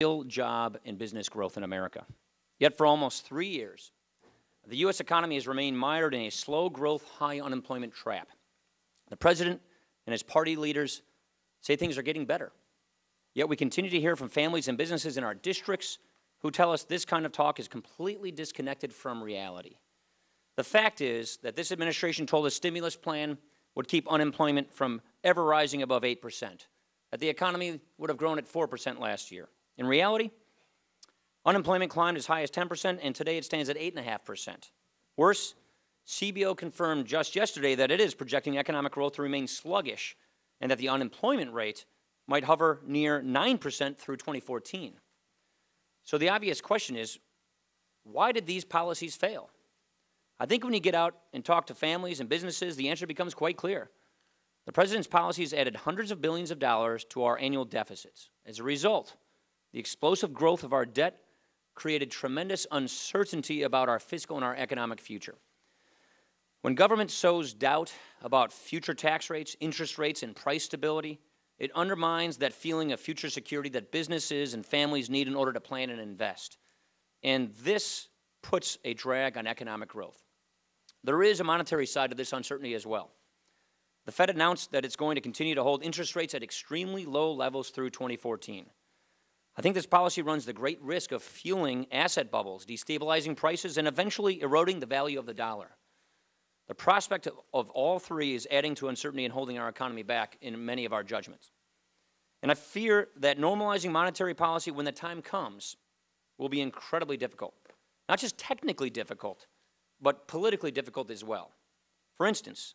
real job and business growth in America. Yet for almost 3 years, the U.S. economy has remained mired in a slow growth, high unemployment trap. The president and his party leaders say things are getting better. Yet we continue to hear from families and businesses in our districts who tell us this kind of talk is completely disconnected from reality. The fact is that this administration told a stimulus plan would keep unemployment from ever rising above 8%, that the economy would have grown at 4% last year. In reality, unemployment climbed as high as 10%, and today it stands at 8.5%. Worse, CBO confirmed just yesterday that it is projecting economic growth to remain sluggish and that the unemployment rate might hover near 9% through 2014. So the obvious question is, why did these policies fail? I think when you get out and talk to families and businesses, the answer becomes quite clear. The president's policies added hundreds of billions of dollars to our annual deficits. As a result, the explosive growth of our debt created tremendous uncertainty about our fiscal and our economic future. When government sows doubt about future tax rates, interest rates, and price stability, it undermines that feeling of future security that businesses and families need in order to plan and invest. And this puts a drag on economic growth. There is a monetary side to this uncertainty as well. The Fed announced that it's going to continue to hold interest rates at extremely low levels through 2014. I think this policy runs the great risk of fueling asset bubbles, destabilizing prices, and eventually eroding the value of the dollar. The prospect of all three is adding to uncertainty and holding our economy back in many of our judgments. And I fear that normalizing monetary policy when the time comes will be incredibly difficult. Not just technically difficult, but politically difficult as well. For instance,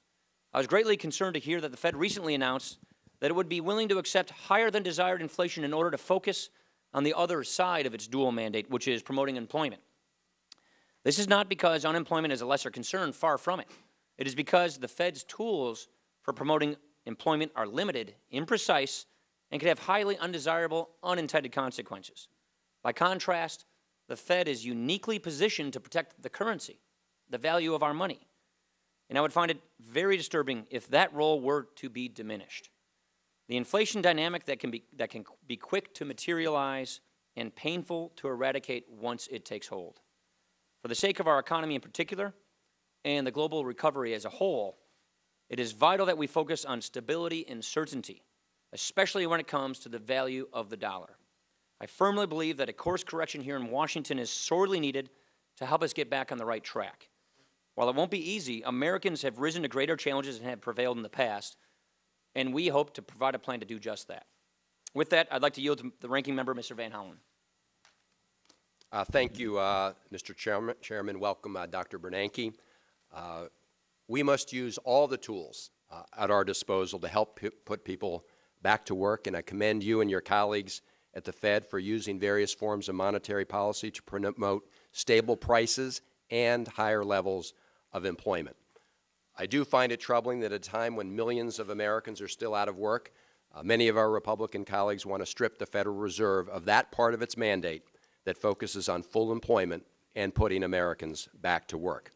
I was greatly concerned to hear that the Fed recently announced that it would be willing to accept higher than desired inflation in order to focus on the other side of its dual mandate, which is promoting employment. This is not because unemployment is a lesser concern, far from it. It is because the Fed's tools for promoting employment are limited, imprecise, and can have highly undesirable, unintended consequences. By contrast, the Fed is uniquely positioned to protect the currency, the value of our money. And I would find it very disturbing if that role were to be diminished. The inflation dynamic that can be quick to materialize and painful to eradicate once it takes hold. For the sake of our economy in particular, and the global recovery as a whole, it is vital that we focus on stability and certainty, especially when it comes to the value of the dollar. I firmly believe that a course correction here in Washington is sorely needed to help us get back on the right track. While it won't be easy, Americans have risen to greater challenges and have prevailed in the past, and we hope to provide a plan to do just that. With that, I'd like to yield to the ranking member, Mr. Van Hollen. Thank you, Mr. Chairman. Welcome, Dr. Bernanke. We must use all the tools at our disposal to help put people back to work, and I commend you and your colleagues at the Fed for using various forms of monetary policy to promote stable prices and higher levels of employment. I do find it troubling that at a time when millions of Americans are still out of work, many of our Republican colleagues want to strip the Federal Reserve of that part of its mandate that focuses on full employment and putting Americans back to work.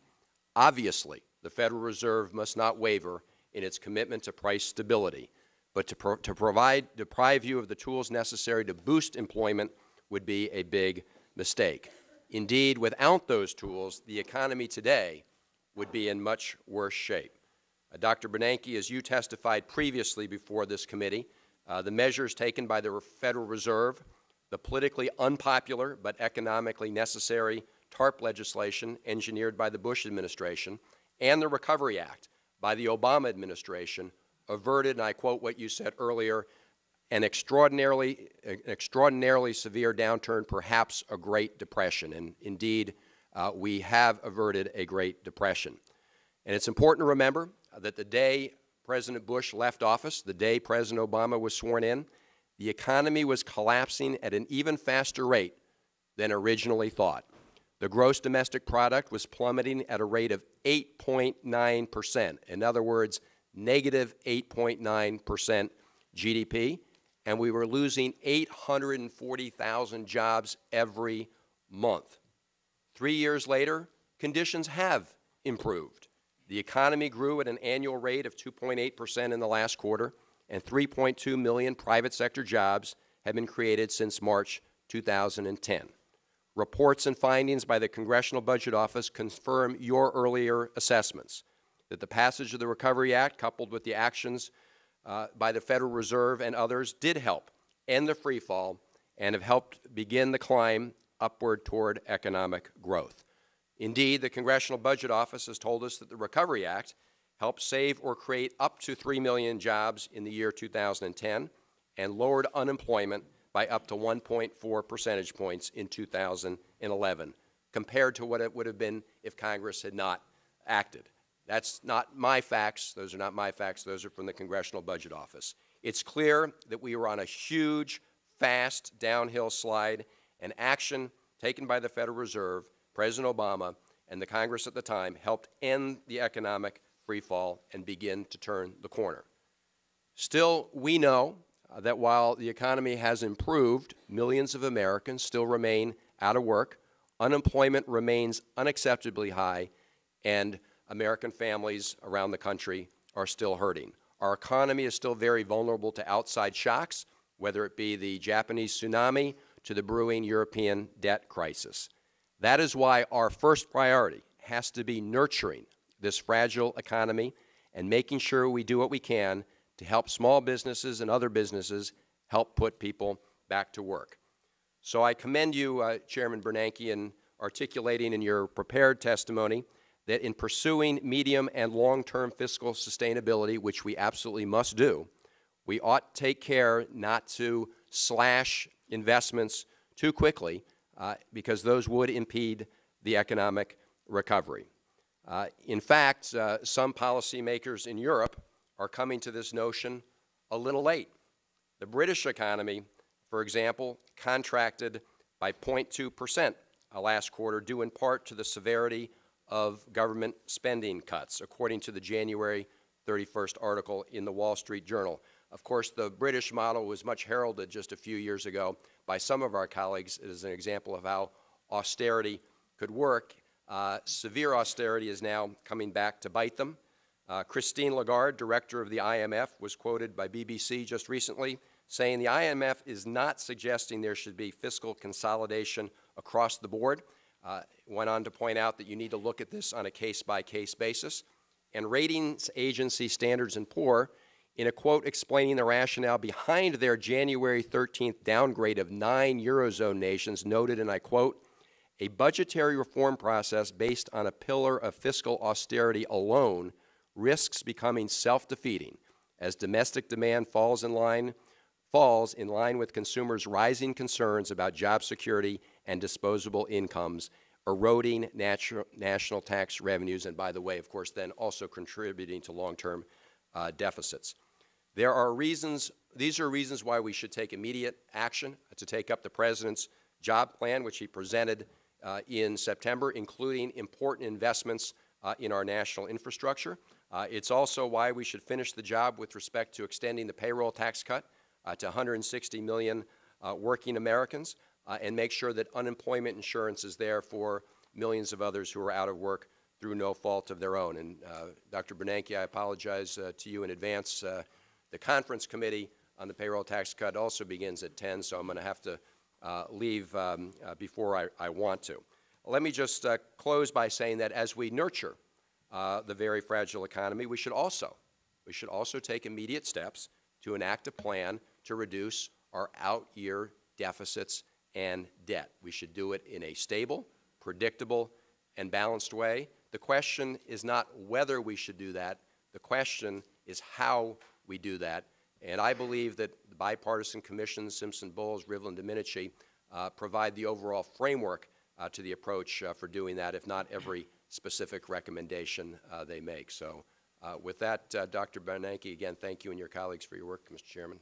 Obviously, the Federal Reserve must not waver in its commitment to price stability, but to deprive you of the tools necessary to boost employment would be a big mistake. Indeed, without those tools, the economy today would be in much worse shape. Dr. Bernanke, as you testified previously before this committee, the measures taken by the Federal Reserve, the politically unpopular but economically necessary TARP legislation engineered by the Bush administration, and the Recovery Act by the Obama administration averted, and I quote what you said earlier, an extraordinarily severe downturn, perhaps a Great Depression. And indeed, we have averted a Great Depression. And it's important to remember that the day President Bush left office, the day President Obama was sworn in, the economy was collapsing at an even faster rate than originally thought. The gross domestic product was plummeting at a rate of 8.9%. In other words, negative 8.9% GDP, and we were losing 840,000 jobs every month. 3 years later, conditions have improved. The economy grew at an annual rate of 2.8% in the last quarter, and 3.2 million private sector jobs have been created since March 2010. Reports and findings by the Congressional Budget Office confirm your earlier assessments that the passage of the Recovery Act, coupled with the actions by the Federal Reserve and others, did help end the free fall and have helped begin the climb upward toward economic growth. Indeed, the Congressional Budget Office has told us that the Recovery Act helped save or create up to 3 million jobs in the year 2010 and lowered unemployment by up to 1.4 percentage points in 2011, compared to what it would have been if Congress had not acted. That's not my facts. Those are not my facts. Those are from the Congressional Budget Office. It's clear that we were on a huge, fast downhill slide, and action taken by the Federal Reserve, President Obama, and the Congress at the time helped end the economic free fall and begin to turn the corner. Still, we know that while the economy has improved, millions of Americans still remain out of work, unemployment remains unacceptably high, and American families around the country are still hurting. Our economy is still very vulnerable to outside shocks, whether it be the Japanese tsunami to the brewing European debt crisis. That is why our first priority has to be nurturing this fragile economy and making sure we do what we can to help small businesses and other businesses help put people back to work. So I commend you, Chairman Bernanke, in articulating in your prepared testimony that in pursuing medium and long-term fiscal sustainability, which we absolutely must do, we ought to take care not to slash investments too quickly because those would impede the economic recovery. In fact, some policymakers in Europe are coming to this notion a little late. The British economy, for example, contracted by 0.2% last quarter, due in part to the severity of government spending cuts, according to the January 31st article in the Wall Street Journal. Of course, the British model was much heralded just a few years ago by some of our colleagues as an example of how austerity could work. Severe austerity is now coming back to bite them. Christine Lagarde, director of the IMF, was quoted by BBC just recently saying the IMF is not suggesting there should be fiscal consolidation across the board. Went on to point out that you need to look at this on a case-by-case basis. And ratings agency Standard & Poor's, in a quote explaining the rationale behind their January 13th downgrade of 9 Eurozone nations, noted, and I quote, "A budgetary reform process based on a pillar of fiscal austerity alone risks becoming self-defeating as domestic demand falls in line with consumers' rising concerns about job security and disposable incomes, eroding national tax revenues, and by the way, of course, then also contributing to long-term deficits." These are reasons why we should take immediate action to take up the President's job plan, which he presented in September, including important investments in our national infrastructure. It's also why we should finish the job with respect to extending the payroll tax cut to 160 million working Americans and make sure that unemployment insurance is there for millions of others who are out of work through no fault of their own. And Dr. Bernanke, I apologize to you in advance. The conference committee on the payroll tax cut also begins at 10, so I'm going to have to leave before I want to. Let me just close by saying that as we nurture the very fragile economy, we should also take immediate steps to enact a plan to reduce our out-year deficits and debt. We should do it in a stable, predictable, and balanced way. The question is not whether we should do that. The question is how we do that. And I believe that the bipartisan commissions, Simpson-Bowles, Rivlin, Domenici, provide the overall framework to the approach for doing that, if not every specific recommendation they make. So with that, Dr. Bernanke, again, thank you and your colleagues for your work, Mr. Chairman.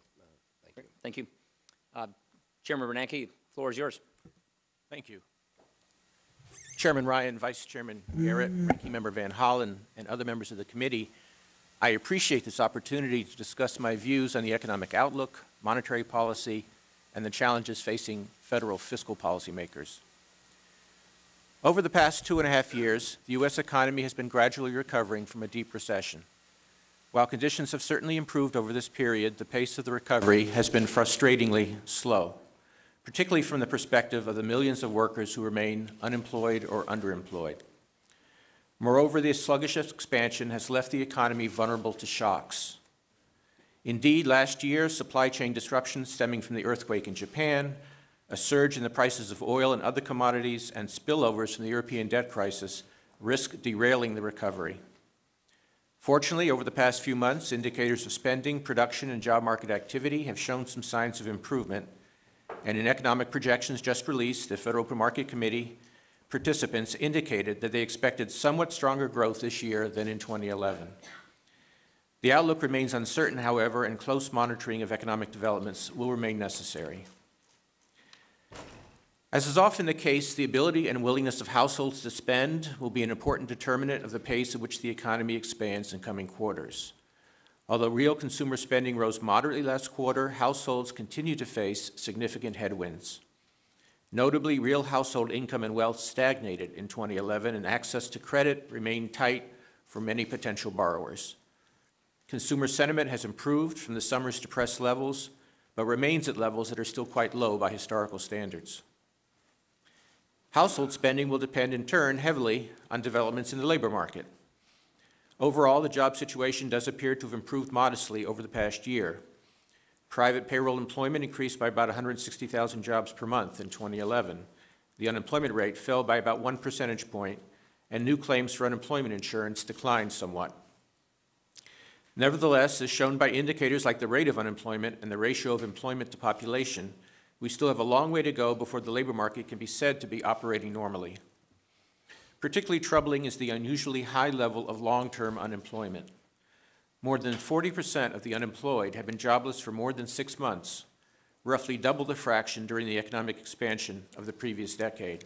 Thank you. Thank you. Chairman Bernanke, the floor is yours. Thank you. Chairman Ryan, Vice Chairman Garrett, Ranking Member Van Hollen, and other members of the committee, I appreciate this opportunity to discuss my views on the economic outlook, monetary policy, and the challenges facing federal fiscal policymakers. Over the past 2.5 years, the U.S. economy has been gradually recovering from a deep recession. While conditions have certainly improved over this period, the pace of the recovery has been frustratingly slow. particularly from the perspective of the millions of workers who remain unemployed or underemployed. Moreover, this sluggish expansion has left the economy vulnerable to shocks. Indeed, last year, supply chain disruptions stemming from the earthquake in Japan, a surge in the prices of oil and other commodities, and spillovers from the European debt crisis risk derailing the recovery. Fortunately, over the past few months, indicators of spending, production, and job market activity have shown some signs of improvement, and in economic projections just released, the Federal Open Market Committee participants indicated that they expected somewhat stronger growth this year than in 2011. The outlook remains uncertain, however, and close monitoring of economic developments will remain necessary. As is often the case, the ability and willingness of households to spend will be an important determinant of the pace at which the economy expands in coming quarters. Although real consumer spending rose moderately last quarter, households continue to face significant headwinds. Notably, real household income and wealth stagnated in 2011, and access to credit remained tight for many potential borrowers. Consumer sentiment has improved from the summer's depressed levels, but remains at levels that are still quite low by historical standards. Household spending will depend in turn heavily on developments in the labor market. Overall, the job situation does appear to have improved modestly over the past year. Private payroll employment increased by about 160,000 jobs per month in 2011. The unemployment rate fell by about 1 percentage point, and new claims for unemployment insurance declined somewhat. Nevertheless, as shown by indicators like the rate of unemployment and the ratio of employment to population, we still have a long way to go before the labor market can be said to be operating normally. Particularly troubling is the unusually high level of long-term unemployment. More than 40% of the unemployed have been jobless for more than 6 months, roughly double the fraction during the economic expansion of the previous decade.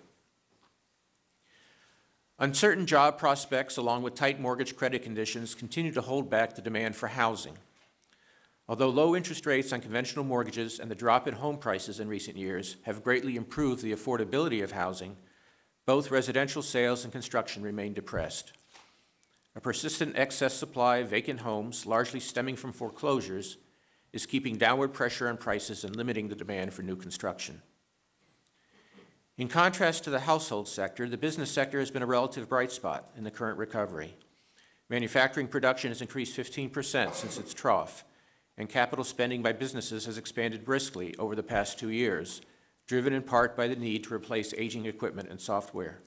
Uncertain job prospects, along with tight mortgage credit conditions, continue to hold back the demand for housing. Although low interest rates on conventional mortgages and the drop in home prices in recent years have greatly improved the affordability of housing, both residential sales and construction remain depressed. A persistent excess supply of vacant homes, largely stemming from foreclosures, is keeping downward pressure on prices and limiting the demand for new construction. In contrast to the household sector, the business sector has been a relative bright spot in the current recovery. Manufacturing production has increased 15% since its trough, and capital spending by businesses has expanded briskly over the past 2 years, driven in part by the need to replace aging equipment and software.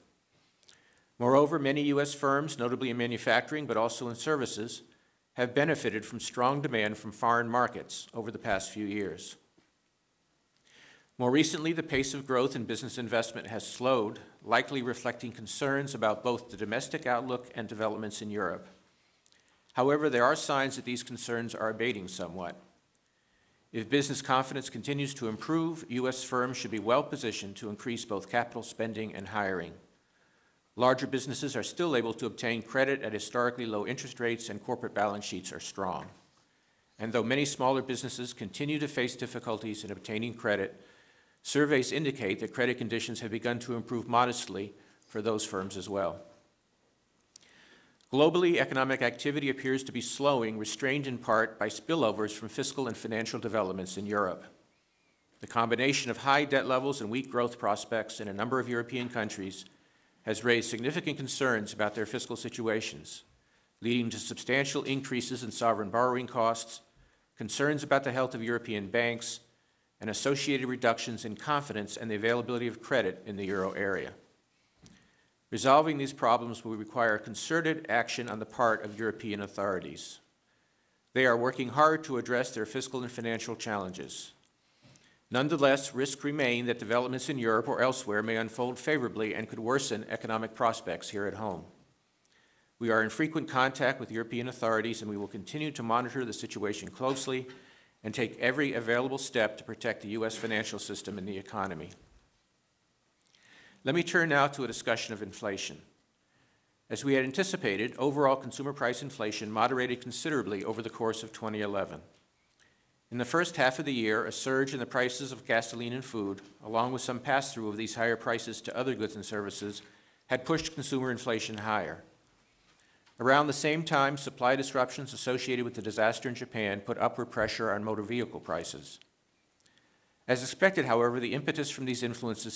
Moreover, many U.S. firms, notably in manufacturing but also in services, have benefited from strong demand from foreign markets over the past few years. More recently, the pace of growth in business investment has slowed, likely reflecting concerns about both the domestic outlook and developments in Europe. However, there are signs that these concerns are abating somewhat. If business confidence continues to improve, U.S. firms should be well positioned to increase both capital spending and hiring. Larger businesses are still able to obtain credit at historically low interest rates, and corporate balance sheets are strong. And though many smaller businesses continue to face difficulties in obtaining credit, surveys indicate that credit conditions have begun to improve modestly for those firms as well. Globally, economic activity appears to be slowing, restrained in part by spillovers from fiscal and financial developments in Europe. The combination of high debt levels and weak growth prospects in a number of European countries has raised significant concerns about their fiscal situations, leading to substantial increases in sovereign borrowing costs, concerns about the health of European banks, and associated reductions in confidence and the availability of credit in the euro area. Resolving these problems will require concerted action on the part of European authorities. They are working hard to address their fiscal and financial challenges. Nonetheless, risks remain that developments in Europe or elsewhere may unfold favorably and could worsen economic prospects here at home. We are in frequent contact with European authorities, and we will continue to monitor the situation closely and take every available step to protect the U.S. financial system and the economy. Let me turn now to a discussion of inflation. As we had anticipated, overall consumer price inflation moderated considerably over the course of 2011. In the first half of the year, a surge in the prices of gasoline and food, along with some pass-through of these higher prices to other goods and services, had pushed consumer inflation higher. Around the same time, supply disruptions associated with the disaster in Japan put upward pressure on motor vehicle prices. As expected, however, the impetus from these influences